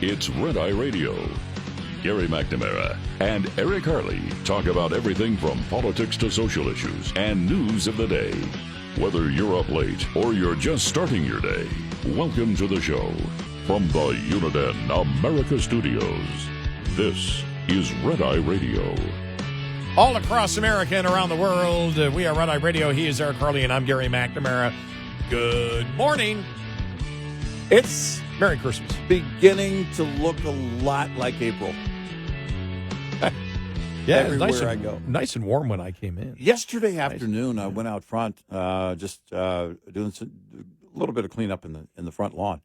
It's Red Eye Radio. Gary McNamara and Eric Harley talk about everything from politics to social issues and news of the day. Whether you're up late or you're just starting your day, welcome to the show. From the Uniden America Studios, this is Red Eye Radio. All across America and around the world, we are Red Eye Radio. He is Eric Harley, and I'm Gary McNamara. Good morning. It's Merry Christmas. beginning to look a lot like April. Yeah, everywhere nice and, I go. Nice and warm when I came in. Yesterday afternoon, I went out front, just doing a little bit of cleanup in the front lawn.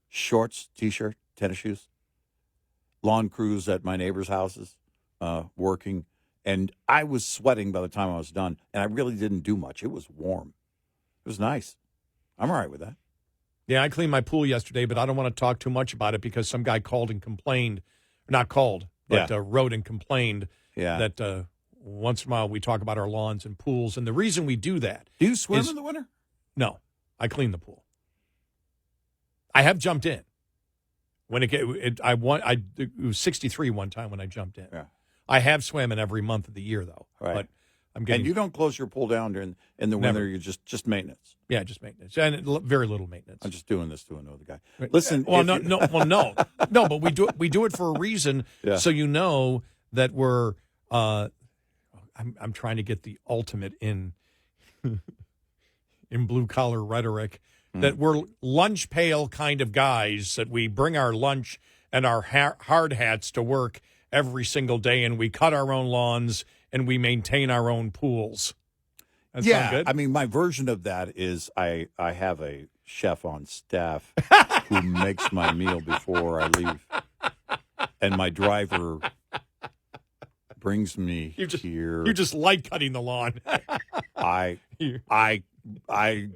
Shorts, T-shirt, tennis shoes. Lawn crews at my neighbors' houses, working. And I was sweating by the time I was done, and I really didn't do much. It was warm. It was nice. I'm all right with that. Yeah, I cleaned my pool yesterday, but I don't want to talk too much about it because some guy called and complained. Not called, but wrote and complained that once in a while we talk about our lawns and pools. And the reason we do that. Do you swim in the winter? No, I clean the pool. I have jumped in. When it was 63 one time when I jumped in. Yeah. I have swam in every month of the year, though. Right. But I'm getting. And you don't close your pool down in the winter. You're just maintenance. Yeah, just maintenance, and very little maintenance. I'm just doing this to another guy. Listen, no, but we do it for a reason, so you know that we're. I'm trying to get the ultimate in blue collar rhetoric. That we're lunch pail kind of guys, that we bring our lunch and our hard hats to work every single day, and we cut our own lawns and we maintain our own pools. That sound good? I mean, my version of that is I have a chef on staff who makes my meal before I leave, and my driver brings me here. You just like cutting the lawn. I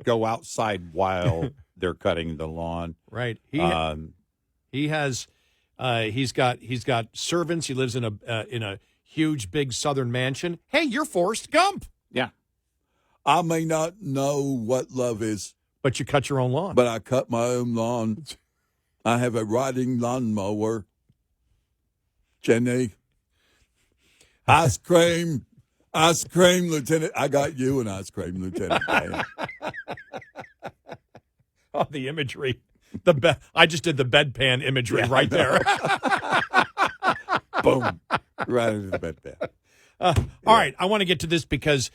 go outside while they're cutting the lawn. Right. He's got servants. He lives in a huge big southern mansion. Hey, you're Forrest Gump. Yeah. I may not know what love is, but you cut your own lawn. But I cut my own lawn. I have a riding lawnmower. Jenny. Ice cream, Lieutenant. I got you an ice cream, Lieutenant. Oh, the imagery. I just did the bedpan imagery right there. Boom. Right into the bedpan. All right. I want to get to this because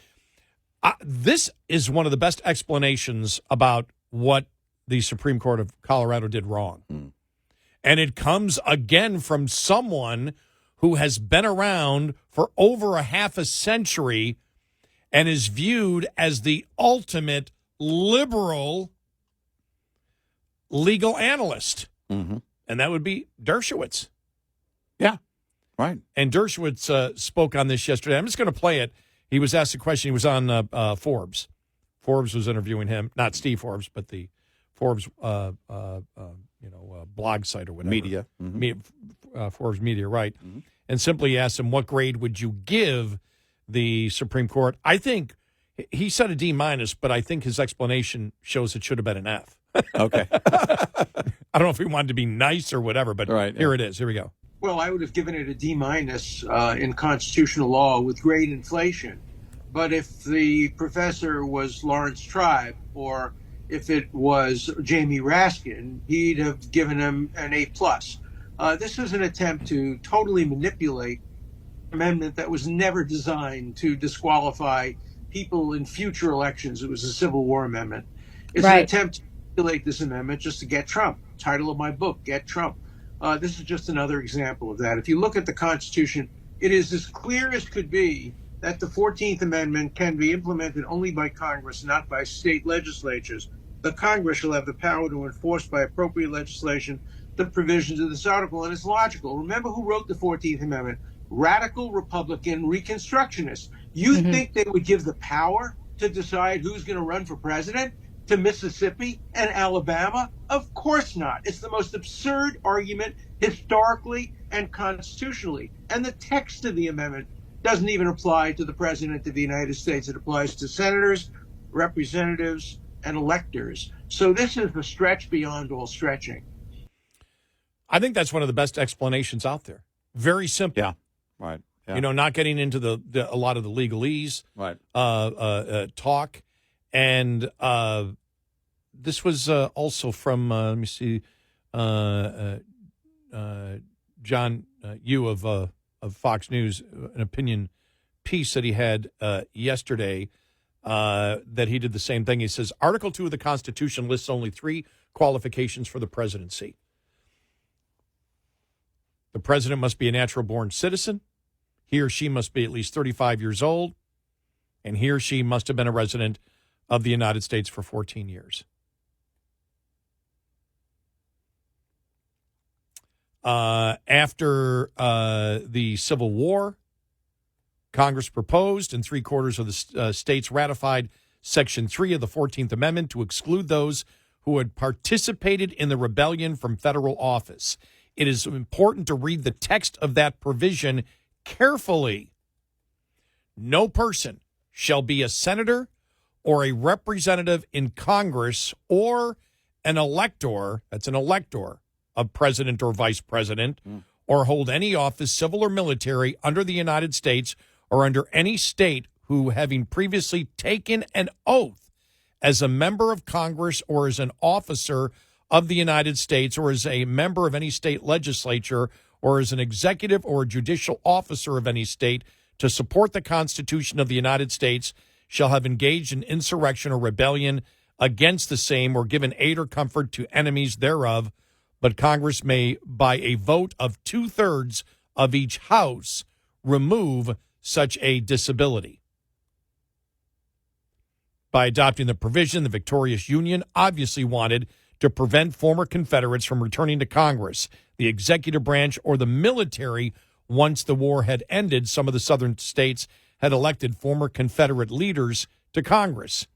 this is one of the best explanations about what the Supreme Court of Colorado did wrong. And it comes again from someone who has been around for over a half a century and is viewed as the ultimate liberal legal analyst. And that would be Dershowitz. Yeah, right. And Dershowitz spoke on this yesterday. I'm just going to play it. He was asked a question. He was on Forbes. Forbes was interviewing him. Not Steve Forbes, but the Forbes blog site or whatever. Media. Forbes Media, right. And simply asked him, what grade would you give the Supreme Court? I think he said a D-, but I think his explanation shows it should have been an F. Okay. I don't know if he wanted to be nice or whatever, but here it is. Here we go. Well, I would have given it a D- in constitutional law with grade inflation. But if the professor was Lawrence Tribe or if it was Jamie Raskin, he'd have given him an A+. This is an attempt to totally manipulate an amendment that was never designed to disqualify people in future elections. It was a Civil War amendment. It's an attempt to manipulate this amendment just to get Trump. Title of my book, Get Trump. This is just another example of that. If you look at the Constitution, it is as clear as could be that the 14th Amendment can be implemented only by Congress, not by state legislatures. The Congress shall have the power to enforce by appropriate legislation the provisions of this article, and it's logical. Remember who wrote the 14th Amendment? Radical Republican Reconstructionists. You think they would give the power to decide who's going to run for president to Mississippi and Alabama? Of course not. It's the most absurd argument historically and constitutionally. And the text of the amendment doesn't even apply to the president of the United States. It applies to senators, representatives, and electors. So this is a stretch beyond all stretching. I think that's one of the best explanations out there. Very simple. Yeah, right. Yeah. You know, not getting into a lot of the legalese right. talk. And this was also from, let me see, John Yu of Fox News, an opinion piece that he had yesterday that he did the same thing. He says, Article 2 of the Constitution lists only 3 qualifications for the presidency. The president must be a natural-born citizen. He or she must be at least 35 years old. And he or she must have been a resident of the United States for 14 years. After the Civil War, Congress proposed and 3/4 of the states ratified Section 3 of the 14th Amendment to exclude those who had participated in the rebellion from federal office. It is important to read the text of that provision carefully. No person shall be a senator or a representative in Congress or an elector, that's an elector, of president or vice president, or hold any office, civil or military, under the United States or under any state who, having previously taken an oath as a member of Congress or as an officer of the United States or as a member of any state legislature or as an executive or a judicial officer of any state to support the Constitution of the United States shall have engaged in insurrection or rebellion against the same or given aid or comfort to enemies thereof, but Congress may, by a vote of 2/3 of each house, remove such a disability. By adopting the provision, the victorious Union obviously wanted to prevent former Confederates from returning to Congress, the executive branch, or the military once the war had ended. Some of the southern states had elected former Confederate leaders to Congress.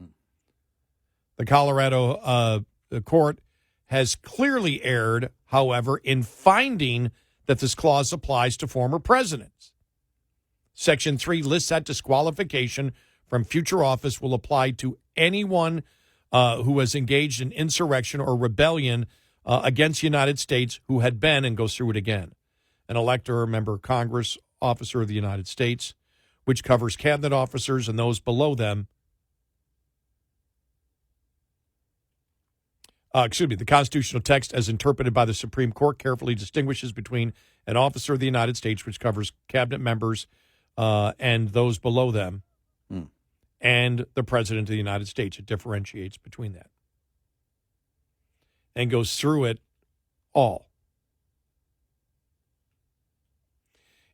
The Colorado court has clearly erred, however, in finding that this clause applies to former presidents. Section 3 lists that disqualification from future office will apply to anyone who has engaged in insurrection or rebellion against the United States who had been, and goes through it again, an elector or member of Congress, officer of the United States, which covers cabinet officers and those below them. The constitutional text as interpreted by the Supreme Court carefully distinguishes between an officer of the United States, which covers cabinet members and those below them, and the President of the United States. It differentiates between that and goes through it all.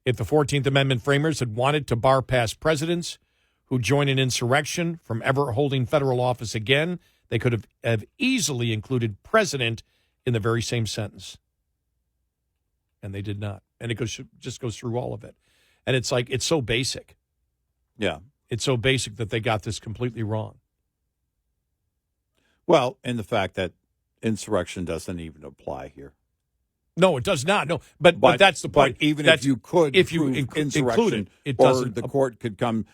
If the 14th Amendment framers had wanted to bar past presidents who join an insurrection from ever holding federal office again, they could have easily included president in the very same sentence. And they did not. And it just goes through all of it. And it's like, it's so basic. Yeah. It's so basic that they got this completely wrong. Well, and the fact that insurrection doesn't even apply here. No, it does not. No, but that's the point. But even that's, if you could if you insurrection, include it, it or doesn't. The court could come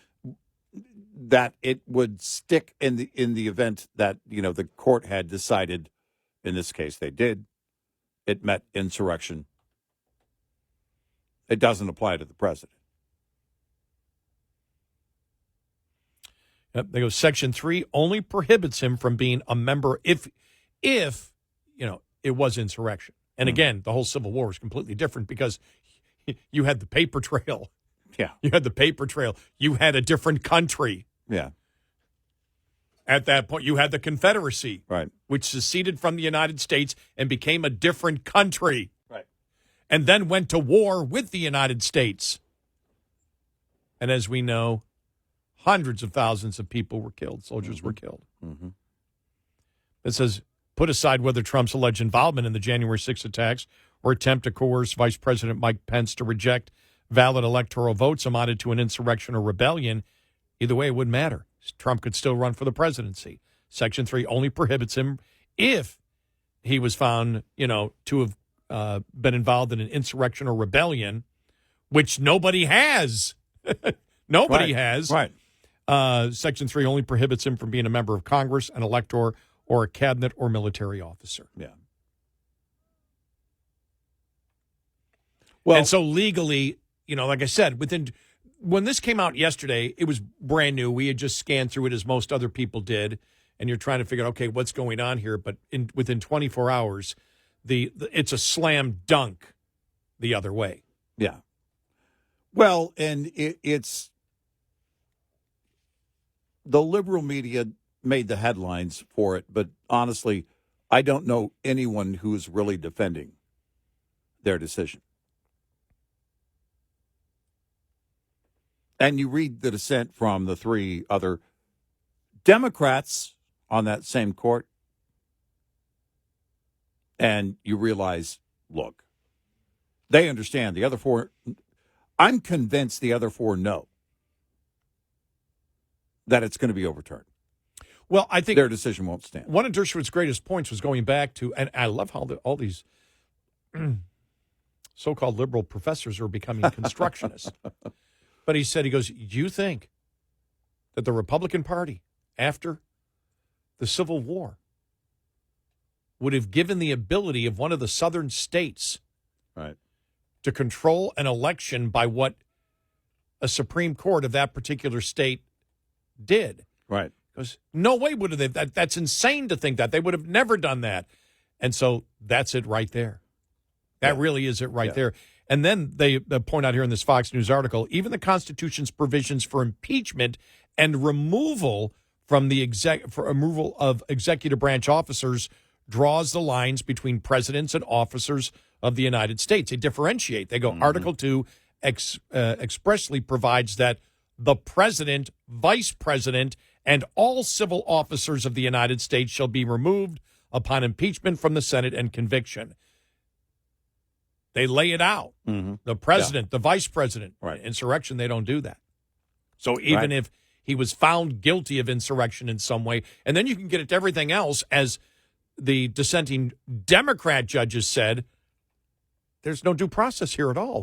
that it would stick in the event that the court had decided. In this case, they did. It met insurrection. It doesn't apply to the president. Yep, they go, Section 3 only prohibits him from being a member if it was insurrection. And again, the whole Civil War is completely different because you had the paper trail. Yeah. You had the paper trail. You had a different country. Yeah. At that point, you had the Confederacy, right, which seceded from the United States and became a different country. Right. And then went to war with the United States. And as we know, hundreds of thousands of people were killed. Soldiers were killed. Mm-hmm. It says, put aside whether Trump's alleged involvement in the January 6th attacks or attempt to coerce Vice President Mike Pence to reject valid electoral votes amounted to an insurrection or rebellion. Either way, it wouldn't matter. Trump could still run for the presidency. Section 3 only prohibits him if he was found, to have been involved in an insurrection or rebellion, which nobody has. Nobody has. Right. Section 3 only prohibits him from being a member of Congress, an elector, or a cabinet or military officer. Yeah. Well, and so legally, like I said, when this came out yesterday, it was brand new. We had just scanned through it as most other people did, and you're trying to figure out, okay, what's going on here? But within 24 hours, it's a slam dunk the other way. yeah. Well, and it's the liberal media made the headlines for it, but honestly, I don't know anyone who's really defending their decision. And you read the dissent from the three other Democrats on that same court, and you realize, look, they understand. The other four, I'm convinced the other four know that it's going to be overturned. Well, I think their decision won't stand. One of Dershowitz' greatest points was going back to, and I love how all these so-called liberal professors are becoming constructionists. But he goes, you think that the Republican Party, after the Civil War, would have given the ability of one of the southern states right, to control an election by what a Supreme Court of that particular state did? Right. Because no way would have they. That's insane to think that. They would have never done that. And so that's it right there. That really is it right there. And then they point out here in this Fox News article, even the Constitution's provisions for impeachment and removal from the removal of executive branch officers draws the lines between presidents and officers of the United States. They differentiate. They go, Article 2 expressly provides that the president, vice president, and all civil officers of the United States shall be removed upon impeachment from the Senate and conviction. They lay it out. Mm-hmm. The president, the vice president, insurrection, they don't do that. So even if he was found guilty of insurrection in some way, and then you can get at everything else, as the dissenting Democrat judges said, there's no due process here at all.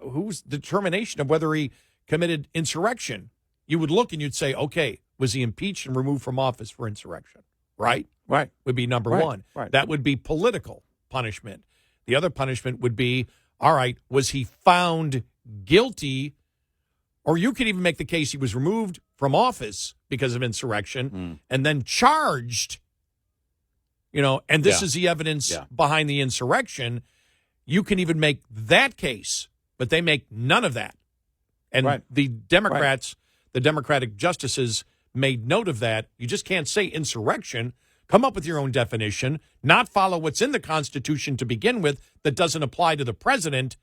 Whose determination of whether he committed insurrection? You would look and you'd say, okay, was he impeached and removed from office for insurrection? Right? Right. Would be number one. Right. That would be political punishment. The other punishment would be, all right, was he found guilty? Or you could even make the case he was removed from office because of insurrection and then charged, and this is the evidence behind the insurrection. You can even make that case, but they make none of that. And the Democrats, the Democratic justices made note of that. You just can't say insurrection. Come up with your own definition, not follow what's in the Constitution to begin with that doesn't apply to the president,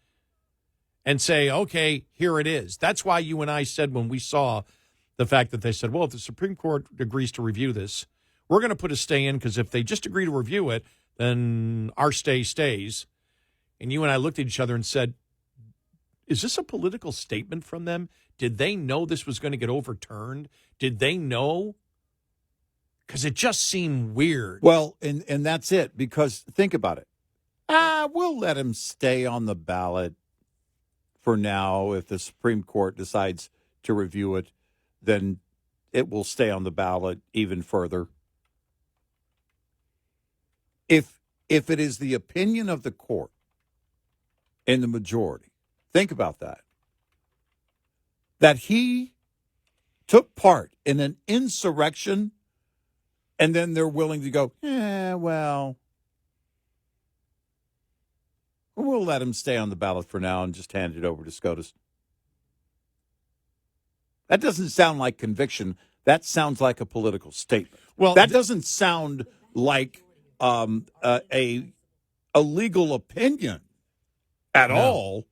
and say, okay, here it is. That's why you and I said when we saw the fact that they said, well, if the Supreme Court agrees to review this, we're going to put a stay in, because if they just agree to review it, then our stay stays. And you and I looked at each other and said, is this a political statement from them? Did they know this was going to get overturned? Did they know? Because it just seemed weird. Well, and that's it, because think about it. We'll let him stay on the ballot for now. If the Supreme Court decides to review it, then it will stay on the ballot even further. If it is the opinion of the court in the majority, think about that he took part in an insurrection, and then they're willing to go, well, we'll let him stay on the ballot for now and just hand it over to SCOTUS. That doesn't sound like conviction. That sounds like a political statement. Well, that doesn't sound like a legal opinion at all.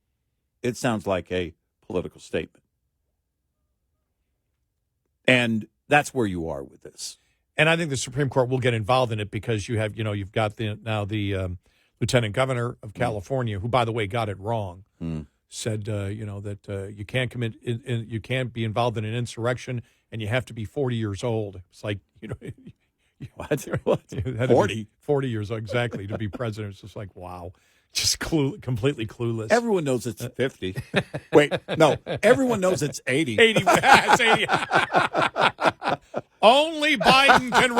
It sounds like a political statement. And that's where you are with this. And I think the Supreme Court will get involved in it, because you have, you've got the Lieutenant Governor of California, who, by the way, got it wrong, said, that you can't commit, you can't be involved in an insurrection, and you have to be 40 years old. It's like, what? 40? 40 years old, exactly, to be president. It's just like, wow. Just completely clueless. Everyone knows it's 50. Wait, no. Everyone knows it's 80. 80. It's 80. Only Biden can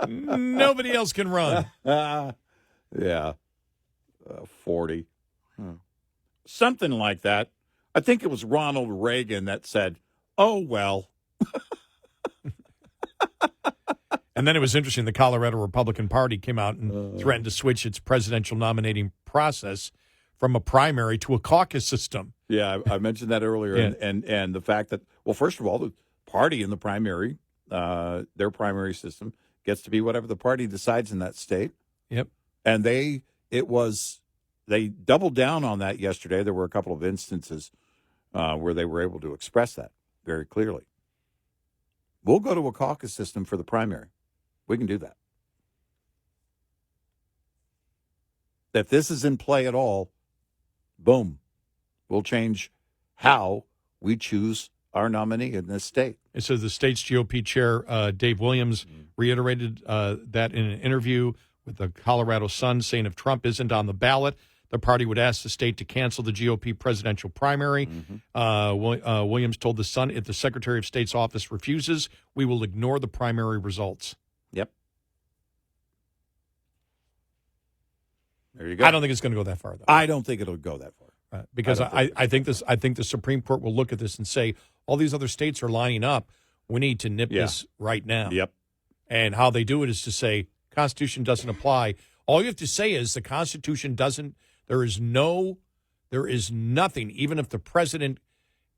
run. Nobody else can run. Yeah. 40. Something like that. I think it was Ronald Reagan that said, oh, well. And then it was interesting. The Colorado Republican Party came out and threatened to switch its presidential nominating process from a primary to a caucus system. Yeah, I mentioned that earlier. Yeah. And the fact that, well, first of all, the party in the primary, their primary system, gets to be whatever the party decides in that state. Yep. And they doubled down on that yesterday. There were a couple of instances where they were able to express that very clearly. We'll go to a caucus system for the primary. We can do that. If this is in play at all, boom, we'll change how we choose our nominee in this state. It says the state's GOP chair, Dave Williams, reiterated that in an interview with the Colorado Sun, saying if Trump isn't on the ballot, the party would ask the state to cancel the GOP presidential primary. Williams told the Sun, if the Secretary of State's office refuses, we will ignore the primary results. Yep. There you go. I don't think it's going to go that far, though. I don't think it'll go that far. Because I think the Supreme Court will look at this and say, all these other states are lining up. We need to nip this right now. Yep. And how they do it is to say, Constitution doesn't apply. All you have to say is the Constitution doesn't. There is nothing, even if the president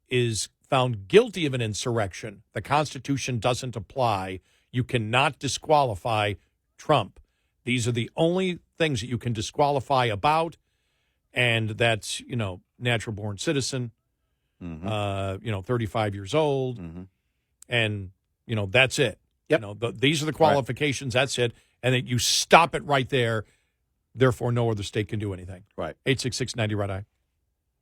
is found guilty of an insurrection, the Constitution doesn't apply. You cannot disqualify Trump. These are the only things that you can disqualify about, and that's, natural born citizen, 35 years old, and, that's it. Yep. These are the qualifications, that's it, and that you stop it right there. Therefore, no other state can do anything. Right. 866-90 Red Eye.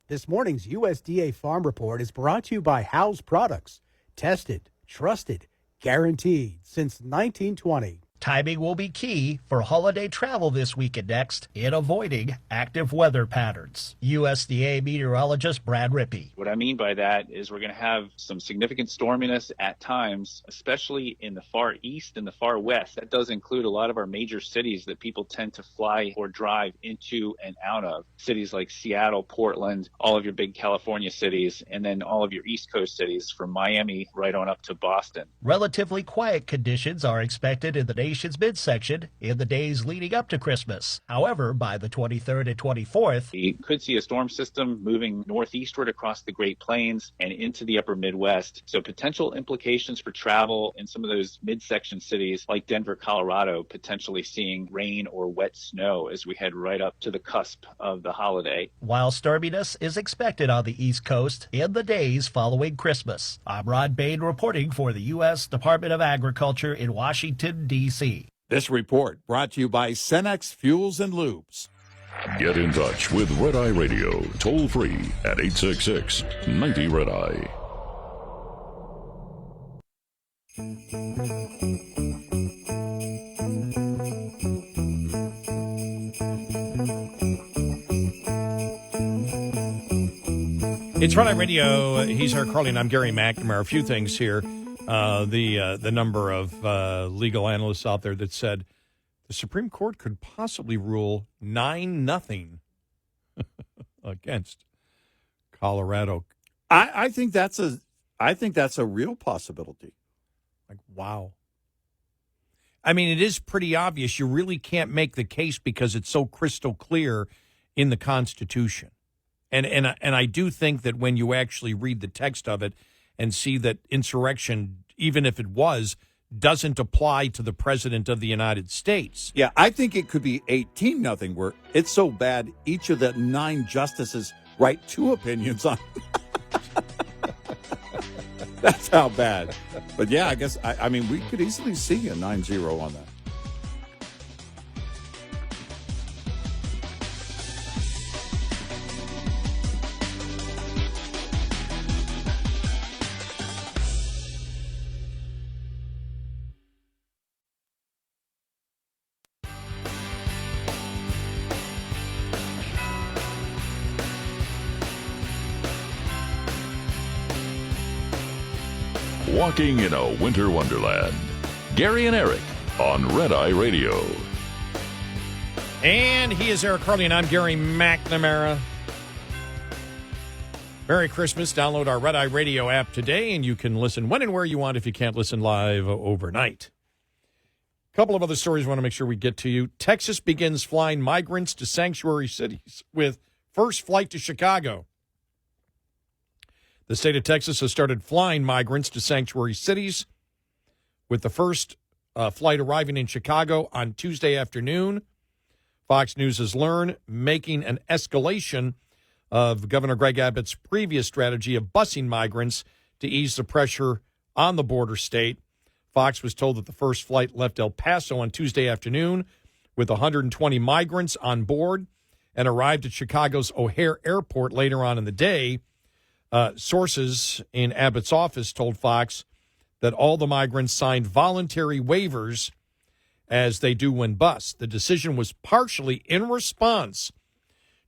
This morning's USDA Farm Report is brought to you by House Products. Tested, trusted, guaranteed since 1920. Timing will be key for holiday travel this week and next in avoiding active weather patterns. USDA meteorologist Brad Rippey. What I mean by that is we're going to have some significant storminess at times, especially in the far east and the far west. That does include a lot of our major cities that people tend to fly or drive into and out of. Cities like Seattle, Portland, all of your big California cities, and then all of your East Coast cities from Miami right on up to Boston. Relatively quiet conditions are expected in the nation's midsection in the days leading up to Christmas. However, by the 23rd and 24th, we could see a storm system moving northeastward across the Great Plains and into the upper Midwest. So potential implications for travel in some of those midsection cities like Denver, Colorado, potentially seeing rain or wet snow as we head right up to the cusp of the holiday. While storminess is expected on the East Coast in the days following Christmas. I'm Rod Bain reporting for the U.S. Department of Agriculture in Washington, D.C. This report brought to you by Cenex Fuels and Lubes. Get in touch with Red Eye Radio, toll free at 866-90 Red Eye. It's Red Eye Radio. He's Eric Carly, and I'm Gary McNamara. A few things here. The number of legal analysts out there that said the Supreme Court could possibly rule 9-0 against Colorado. I think that's a real possibility. Like, wow. I mean, it is pretty obvious. You really can't make the case because it's so crystal clear in the Constitution. And I do think that when you actually read the text of it and see that insurrection, even if it was, doesn't apply to the President of the United States. Yeah, I think it could be 18-0, where it's so bad each of the 9 justices write 2 opinions on it. That's how bad. But yeah, I guess, I mean, we could easily see a 9-0 on that. Walking in a winter wonderland. Gary and Eric on Red Eye Radio. And he is Eric Carly, and I'm Gary McNamara. Merry Christmas. Download our Red Eye Radio app today, and you can listen when and where you want if you can't listen live overnight. A couple of other stories I want to make sure we get to you. Texas begins flying migrants to sanctuary cities with first flight to Chicago. The state of Texas has started flying migrants to sanctuary cities, with the first flight arriving in Chicago on Tuesday afternoon. Fox News has learned, making an escalation of Governor Greg Abbott's previous strategy of busing migrants to ease the pressure on the border state. Fox was told that the first flight left El Paso on Tuesday afternoon with 120 migrants on board and arrived at Chicago's O'Hare Airport later on in the day. Sources in Abbott's office told Fox that all the migrants signed voluntary waivers as they do when bused. The decision was partially in response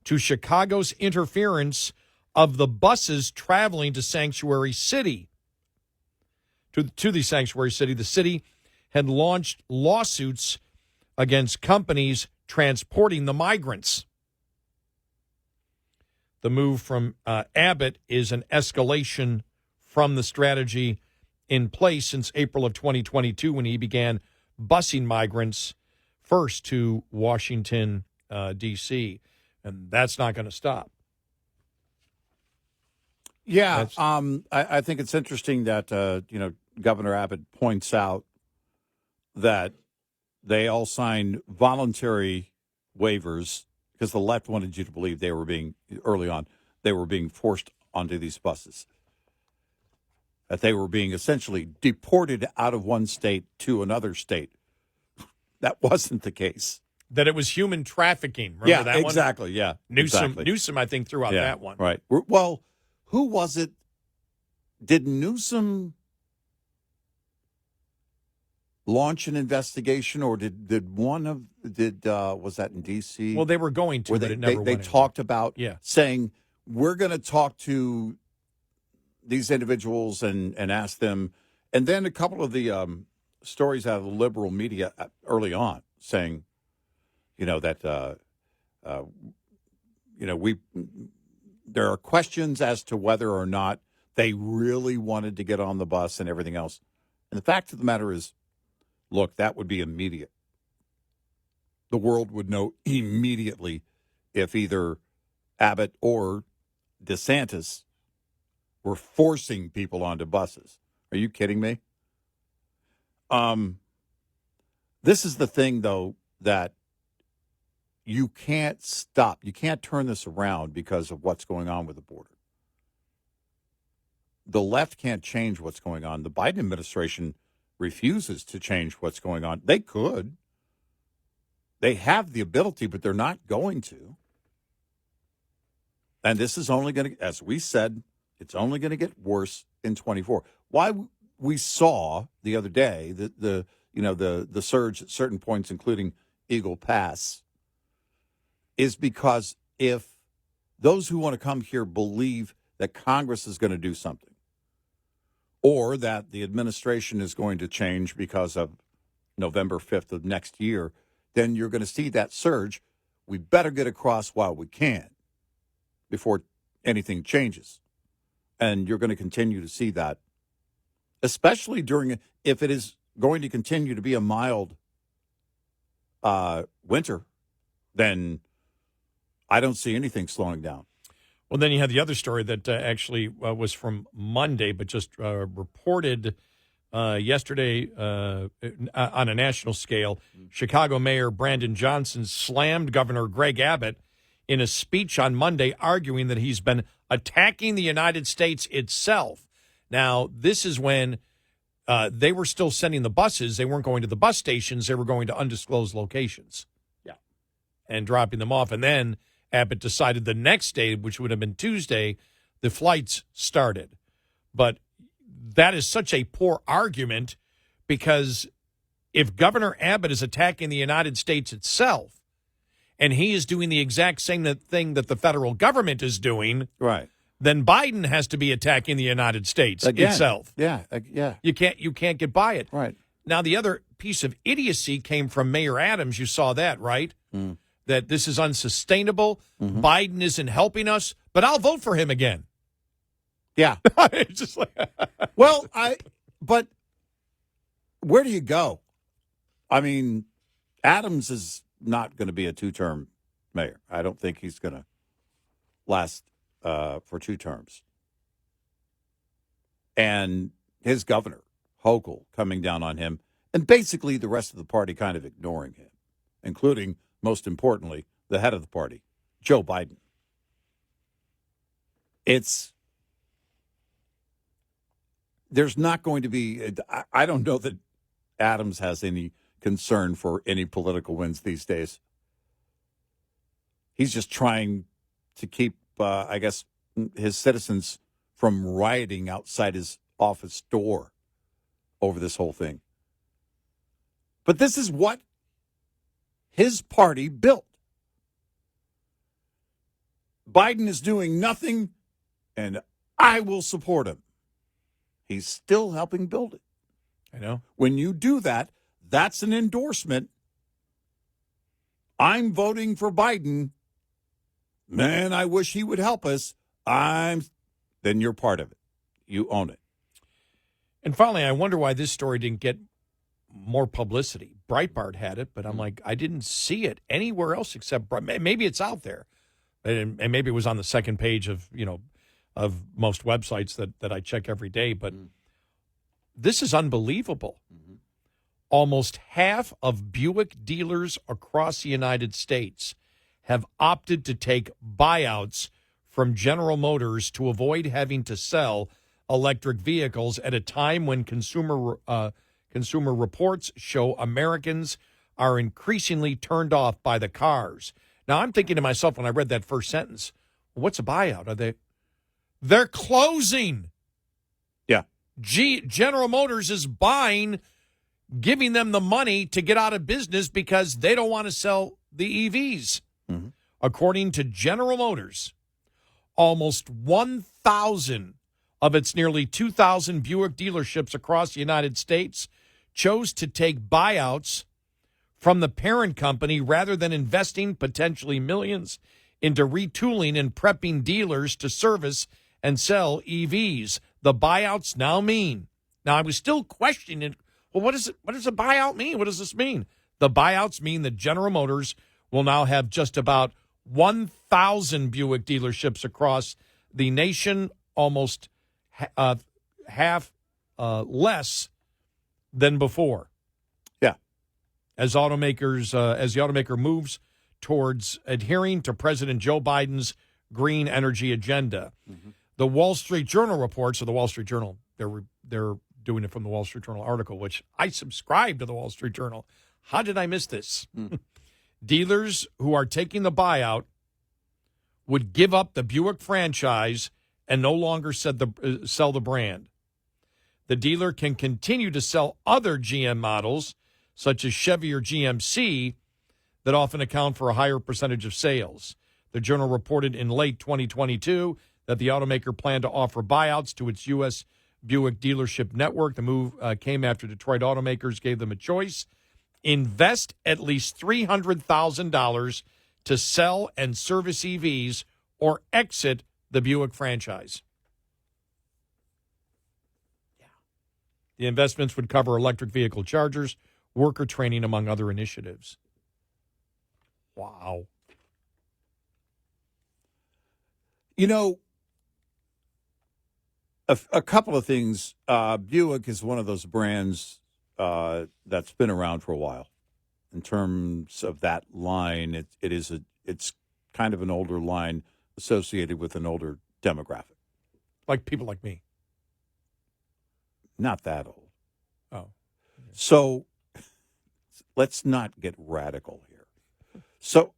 to Chicago's interference of the buses traveling to Sanctuary City. To the Sanctuary City, the city had launched lawsuits against companies transporting the migrants. The move from Abbott is an escalation from the strategy in place since April of 2022 when he began busing migrants first to Washington, D.C., and that's not going to stop. Yeah, I think it's interesting that Governor Abbott points out that they all signed voluntary waivers because the left wanted you to believe they were being forced onto these buses, that they were being essentially deported out of one state to another state. That wasn't the case. That it was human trafficking. Remember that one? Exactly. Yeah, Newsom, I think, threw out that one. Right. Well, who was it? Did Newsom launch an investigation, or was that in D.C.? Well, they were going to, but it never went. They talked about saying, we're going to talk to these individuals and ask them. And then a couple of the stories out of the liberal media early on saying, that, there are questions as to whether or not they really wanted to get on the bus and everything else. And the fact of the matter is, look, that would be immediate. The world would know immediately if either Abbott or DeSantis were forcing people onto buses. Are you kidding me? This is the thing, though, that you can't stop. You can't turn this around because of what's going on with the border. The left can't change what's going on. The Biden administration refuses to change what's going on. They could. They have the ability, but they're not going to. And this is only going to, as we said, it's only going to get worse in 24. Why we saw the other day the surge at certain points, including Eagle Pass, is because if those who want to come here believe that Congress is going to do something, or that the administration is going to change because of November 5th of next year, then you're going to see that surge. We better get across while we can before anything changes. And you're going to continue to see that, especially if it is going to continue to be a mild winter, then I don't see anything slowing down. Well, then you had the other story that actually was from Monday, but just reported yesterday on a national scale. Chicago Mayor Brandon Johnson slammed Governor Greg Abbott in a speech on Monday, arguing that he's been attacking the United States itself. Now, this is when they were still sending the buses. They weren't going to the bus stations. They were going to undisclosed locations. Yeah. And dropping them off. And then Abbott decided the next day, which would have been Tuesday, the flights started. But that is such a poor argument, because if Governor Abbott is attacking the United States itself, and he is doing the exact same thing that the federal government is doing, right, then Biden has to be attacking the United States itself. Yeah. You can't get by it. Right. Now, the other piece of idiocy came from Mayor Adams. You saw that, right? that this is unsustainable. Biden isn't helping us, but I'll vote for him again. Yeah. It's just like, Well, but where do you go? I mean, Adams is not going to be a two-term mayor. I don't think he's going to last for 2 terms. And his governor, Hochul, coming down on him, and basically the rest of the party kind of ignoring him, including, most importantly, the head of the party, Joe Biden. There's not going to be, I don't know that Adams has any concern for any political wins these days. He's just trying to keep, I guess, his citizens from rioting outside his office door over this whole thing. But this is what his party built. Biden is doing nothing, and I will support him. He's still helping build it. I know. When you do that, that's an endorsement. I'm voting for Biden. Man, I wish he would help us. Then you're part of it. You own it. And finally, I wonder why this story didn't get more publicity. Breitbart had it, but I'm like, I didn't see it anywhere else except maybe it's out there, and maybe it was on the second page of of most websites that I check every day. But this is unbelievable. Almost half of Buick dealers across the United States have opted to take buyouts from General Motors to avoid having to sell electric vehicles at a time when consumer reports show Americans are increasingly turned off by the cars. Now, I'm thinking to myself when I read that first sentence, well, what's a buyout? They're closing. Yeah. General Motors is buying, giving them the money to get out of business because they don't want to sell the EVs. According to General Motors, almost 1,000 of its nearly 2,000 Buick dealerships across the United States chose to take buyouts from the parent company rather than investing potentially millions into retooling and prepping dealers to service and sell EVs. The buyouts now mean. Now, I was still questioning, well, what does a buyout mean? What does this mean? The buyouts mean that General Motors will now have just about 1,000 Buick dealerships across the nation, almost half less than before. Yeah. As the automaker moves towards adhering to President Joe Biden's green energy agenda. The Wall Street Journal reports, or the Wall Street Journal, they're doing it from the Wall Street Journal article, which I subscribe to the Wall Street Journal. How did I miss this? Dealers who are taking the buyout would give up the Buick franchise and no longer sell the brand. The dealer can continue to sell other GM models, such as Chevy or GMC, that often account for a higher percentage of sales. The Journal reported in late 2022 that the automaker planned to offer buyouts to its U.S. Buick dealership network. The move came after Detroit automakers gave them a choice. Invest at least $300,000 to sell and service EVs or exit the Buick franchise. Yeah. The investments would cover electric vehicle chargers, worker training, among other initiatives. Wow. You know, a couple of things. Buick is one of those brands that's been around for a while. In terms of that line, it's kind of an older line associated with an older demographic. Like people like me. Not that old. Oh. So let's not get radical here. So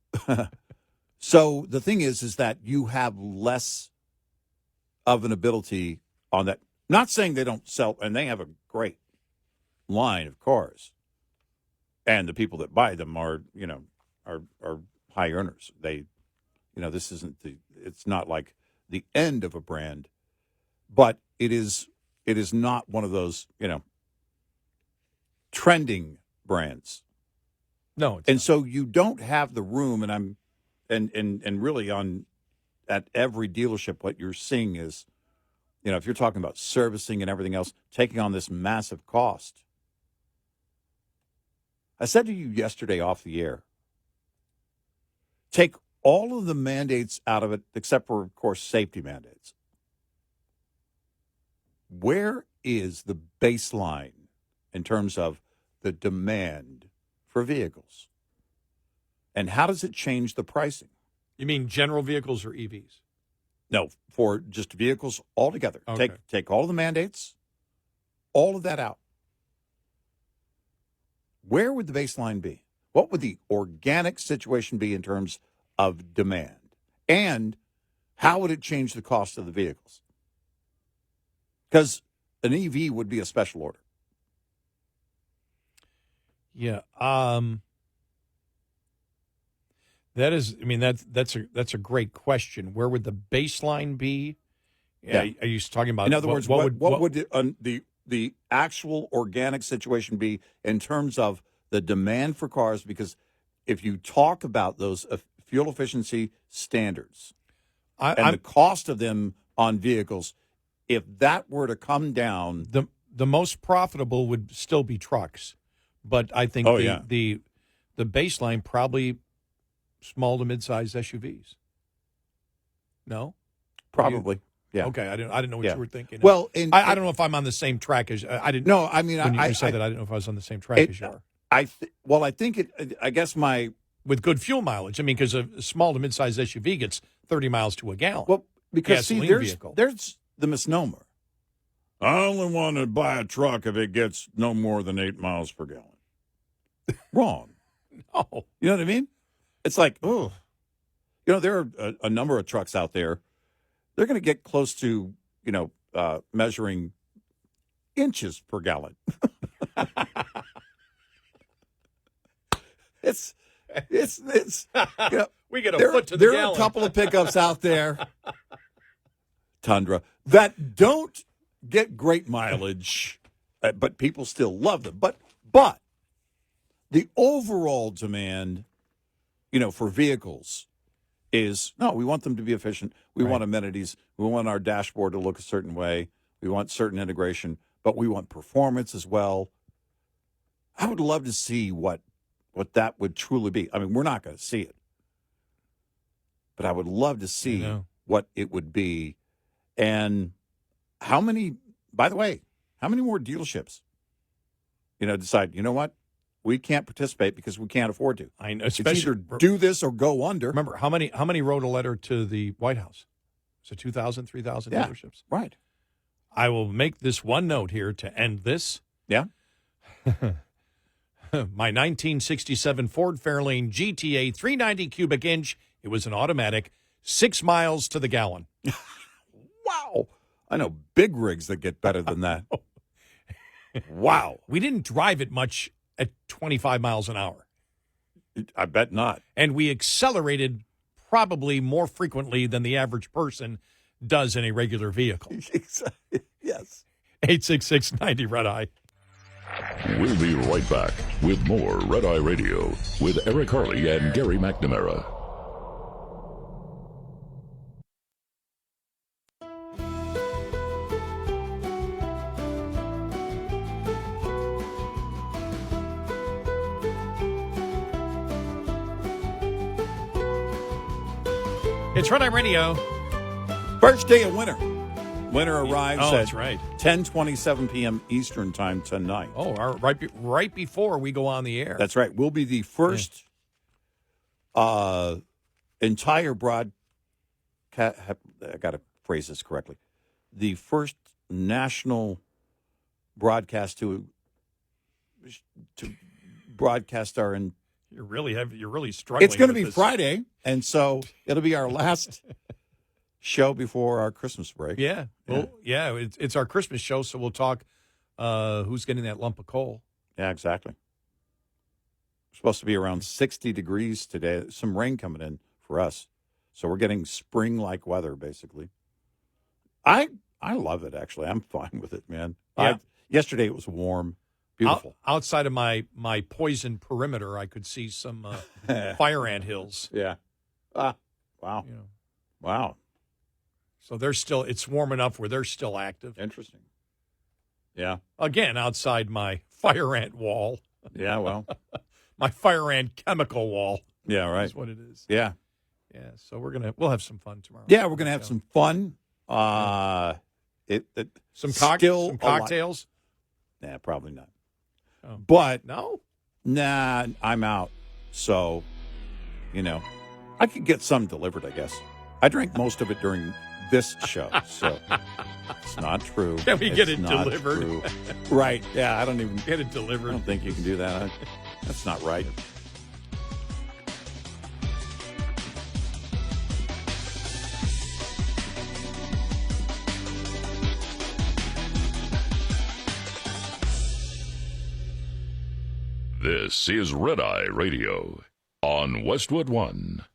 so the thing is that you have less of an ability on that. Not saying they don't sell, and they have a great line of cars. And the people that buy them are high earners. This isn't it's not like the end of a brand, but it is not one of those, trending brands. No, it's And not. so you don't have the room, and really at every dealership, what you're seeing is, if you're talking about servicing and everything else, taking on this massive cost. I said to you yesterday off the air, take all of the mandates out of it, except for, of course, safety mandates. Where is the baseline in terms of the demand for vehicles? And how does it change the pricing? You mean general vehicles or EVs? No, for just vehicles altogether. Okay. Take all of the mandates, all of that out. Where would the baseline be? What would the organic situation be in terms of demand? And how would it change the cost of the vehicles? Because an EV would be a special order. Yeah. That's a great question. Where would the baseline be? Yeah. Are you talking about? In other words, what would the actual organic situation be in terms of the demand for cars? Because if you talk about those fuel efficiency standards and the cost of them on vehicles, if that were to come down, the most profitable would still be trucks, but I think the baseline probably small to mid-sized SUVs. No, probably. Yeah. Okay, I didn't know what you were thinking. Well, I don't know if I'm on the same track as I didn't. No, I mean, when you said that, I didn't know if I was on the same track as you are. I think it. I guess with good fuel mileage. I mean, because a small to mid-sized SUV gets 30 miles to a gallon. Well, because vehicle. there's the misnomer. I only want to buy a truck if it gets no more than 8 miles per gallon. Wrong. No, you know what I mean? It's like, oh, there are a number of trucks out there. They're going to get close to, measuring inches per gallon. it's we get a foot to the gallon. There gallon. are a couple of pickups out there, Tundra, that don't get great mileage, but people still love them. But the overall demand, for vehicles is, no, we want them to be efficient. We want amenities. We want our dashboard to look a certain way. We want certain integration, but we want performance as well. I would love to see what that would truly be. I mean, we're not going to see it, but I would love to see what it would be. And how many more dealerships, decide, you know what? We can't participate because we can't afford to. I know. It's either do this or go under. Remember, how many wrote a letter to the White House? So 2,000, 3,000 dealerships. Right. I will make this one note here to end this. Yeah. My 1967 Ford Fairlane GTA 390 cubic inch. It was an automatic, 6 miles to the gallon. Wow. I know big rigs that get better than that. Wow. We didn't drive it much at 25 miles an hour. I bet not. And we accelerated probably more frequently than the average person does in a regular vehicle. Yes. 866-90 Red Eye. We'll be right back with more Red Eye Radio with Eric Harley and Gary McNamara. It's Red Eye Radio. First day of winter. Winter arrives that's right. 10:27 p.m. Eastern time tonight. Oh, right before we go on the air. That's right. We'll be the first entire broadcast. I got to phrase this correctly. The first national broadcast to broadcast our. You're really struggling. It's going to be this. Friday, and so it'll be our last show before our Christmas break. Yeah. Well, it's our Christmas show, so we'll talk who's getting that lump of coal. Yeah, exactly. It's supposed to be around 60 degrees today. Some rain coming in for us. So we're getting spring-like weather, basically. I love it, actually. I'm fine with it, man. Yeah. Yesterday it was warm. Beautiful. Outside of my poison perimeter, I could see some fire ant hills. Yeah. Wow. You know. Wow. So it's warm enough where they're still active. Interesting. Yeah. Again, outside my fire ant wall. Yeah, well. My fire ant chemical wall. Yeah, right. That's what it is. Yeah. Yeah, so we'll have some fun tomorrow. Yeah, we're going to have some fun. Some still some cocktails? Nah, probably not. Oh. But No? nah, I'm out. So, I could get some delivered, I guess. I drank most of it during this show, so it's not true. Can we get It's it not delivered? true. Right. Yeah, I don't even Get it I delivered. don't think you can do that. That's not right. This is Red Eye Radio on Westwood One.